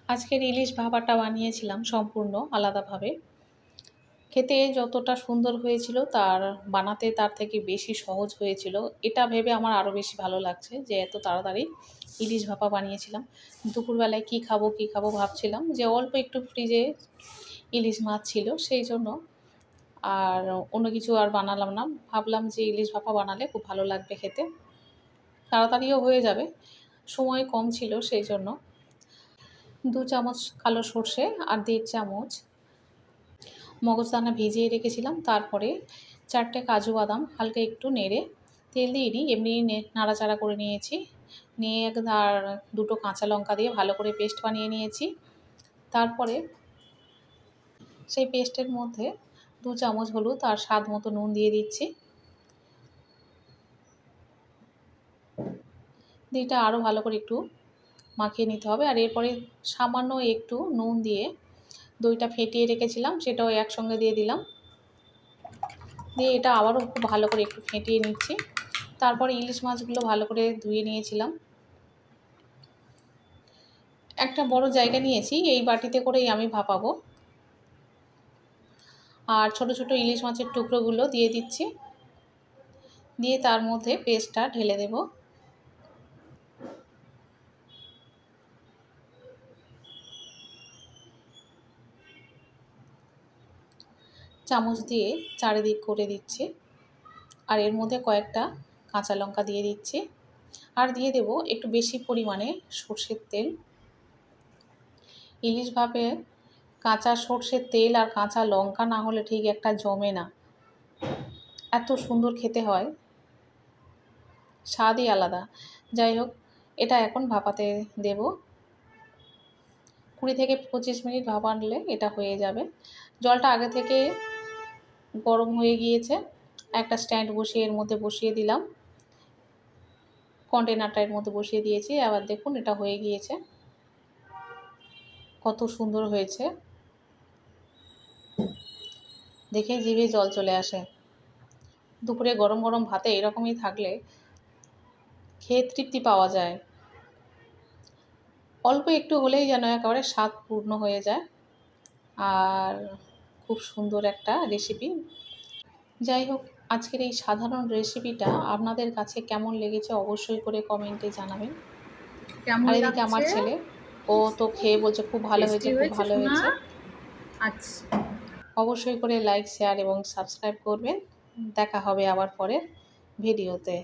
আজকের ইলিশ ভাপাটা বানিয়েছিলাম সম্পূর্ণ আলাদাভাবে। খেতে যতটা সুন্দর হয়েছিল বানাতে তার থেকে বেশি সহজ হয়েছিল। এটা ভেবে আমার আরও বেশি ভালো লাগছে যে এত তাড়াতাড়ি ইলিশ ভাপা বানিয়েছিলাম। দুপুরবেলায় কী খাবো, কী খাবো ভাবছিলাম যে অল্প একটু ফ্রিজে ইলিশ মাছ ছিল সেই জন্য আর অন্য কিছু আর বানালাম না। ভাবলাম যে ইলিশ ভাপা বানালে খুব ভালো লাগবে খেতে। তাড়াতাড়িও হয়ে যাবে। সময় কম ছিল সেই জন্য। ২ চামচ কালো সর্ষে আর ১.৫ চামচ মগজদানা ভিজিয়ে রেখেছিলাম। তারপরে ৪টে কাজু বাদাম হালকা একটু নেড়ে তেল দিইনি, এমনি নাড়াচাড়া করে নিয়েছি। নিয়ে আর ২টো কাঁচা লঙ্কা দিয়ে ভালো করে পেস্ট বানিয়ে নিয়েছি। তারপরে সেই পেস্টের মধ্যে ২ চামচ হলুদ আর স্বাদ মতো নুন দিয়ে দিচ্ছি। দিয়ে এটা আরও ভালো করে একটু মাখিয়ে নিতে হবে। আর এরপরে সামান্য একটু নুন দিয়ে দইটা ফেটিয়ে রেখেছিলাম সেটাও একসঙ্গে দিয়ে দিলাম। দিয়ে এটা আবারও খুব ভালো করে একটু ফেটিয়ে নিচ্ছি। তারপরে ইলিশ মাছগুলো ভালো করে ধুয়ে নিয়েছিলাম। একটা বড় জায়গা নিয়েছি, এই বাটিতে করেই আমি ভাপাবো। আর ছোট ছোট ইলিশ মাছের টুকরোগুলো দিয়ে দিচ্ছি। দিয়ে তার মধ্যে পেস্টটা ঢেলে দেব। চামচ দিয়ে চারিদিক করে দিচ্ছি। আর এর মধ্যে কয়েকটা কাঁচা লঙ্কা দিয়ে দিচ্ছি। আর দিয়ে দেব একটু বেশি পরিমাণে সর্ষের তেল। ইলিশ ভাপে কাঁচা সর্ষের তেল আর কাঁচা লঙ্কা না হলে ঠিক একটা জমে না। এত সুন্দর খেতে হয়, স্বাদই আলাদা। যাই হোক, এটা এখন ভাপাতে দেব। ২০ থেকে ২৫ মিনিট ভাপালে এটা হয়ে যাবে। জলটা আগে থেকে গরম হয়ে গিয়েছে। একটা স্ট্যান্ড বসিয়ে এর মধ্যে বসিয়ে দিলাম। কন্টেনারটা এর মধ্যে বসিয়ে দিয়েছি। আবার দেখুন এটা হয়ে গিয়েছে। কত সুন্দর হয়েছে, দেখেই জিভে জল চলে আসে। দুপুরে গরম গরম ভাতে এরকমই থাকলে খেয়ে তৃপ্তি পাওয়া যায়। অল্প একটু হলেই যেন একেবারে স্বাদ পূর্ণ হয়ে যায়। আর খুব সুন্দর একটা রেসিপি। যাই হোক, আজকের এই সাধারণ রেসিপিটা আপনাদের কাছে কেমন লেগেছে অবশ্যই করে কমেন্টে জানাবেন। কেমন আর এদিকে আমার লাগছে? ছেলে, ও তো খেয়ে বলছে খুব ভালো টেস্টি হয়েছে, খুব হয়েছে ভালো সোনা? হয়েছে। আচ্ছা। অবশ্যই করে লাইক, শেয়ার এবং সাবস্ক্রাইব করবেন। দেখা হবে আবার পরের ভিডিওতে।